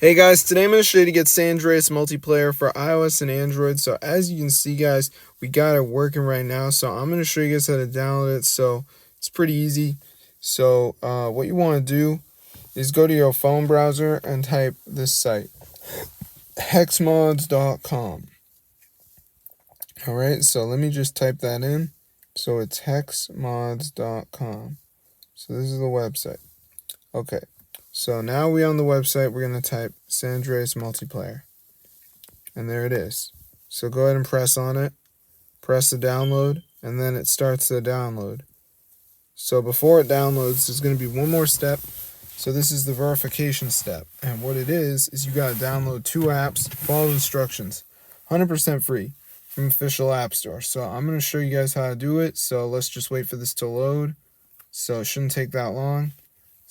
Hey guys, today I'm going to show you to get San Andreas multiplayer for iOS and Android. So as you can see guys, we got it working right now. So I'm going to show you guys how to download it. So it's pretty easy. So what you want to do is go to your phone browser and type this site, hexmods.com. Alright, so let me just type that in. So it's hexmods.com. So this is the website. Okay. So now we're on the website, we're going to type San Andreas multiplayer. And there it is. So go ahead and press on it. Press the download, and then it starts the download. So before it downloads, there's going to be one more step. So this is the verification step. And what it is you got to download 2 apps, follow the instructions. 100% free from official app store. So I'm going to show you guys how to do it. So let's just wait for this to load. So it shouldn't take that long.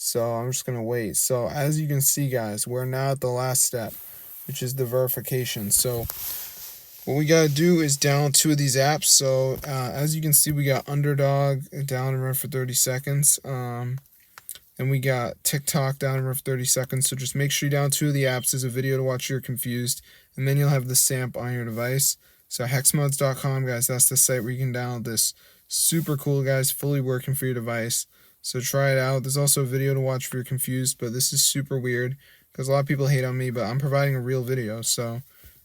So I'm just going to wait. So as you can see, guys, we're now at the last step, which is the verification. So what we got to do is download 2 of these apps. So as you can see, we got Underdog down and run for 30 seconds. And we got TikTok down and run for 30 seconds. So just make sure you download 2 of the apps. There's a video to watch if you're confused. And then you'll have the SAMP on your device. So hexmods.com, guys, that's the site where you can download this. Super cool, guys, fully working for your device. So try it out. There's also a video to watch if you're confused, but this is super weird because a lot of people hate on me, but I'm providing a real video. So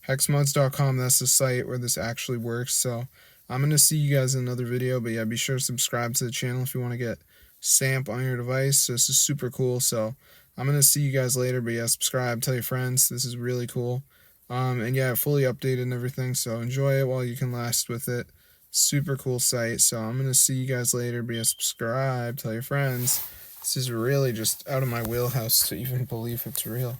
hexmods.com, that's the site where this actually works. So I'm going to see you guys in another video, but yeah, be sure to subscribe to the channel if you want to get SAMP on your device. So this is super cool. So I'm going to see you guys later, but yeah, subscribe, tell your friends. This is really cool. And yeah, fully updated and everything. So enjoy it while you can last with it. Super cool site. So I'm going to see you guys later. Be a subscribe, tell your friends. This is really just out of my wheelhouse to even believe it's real.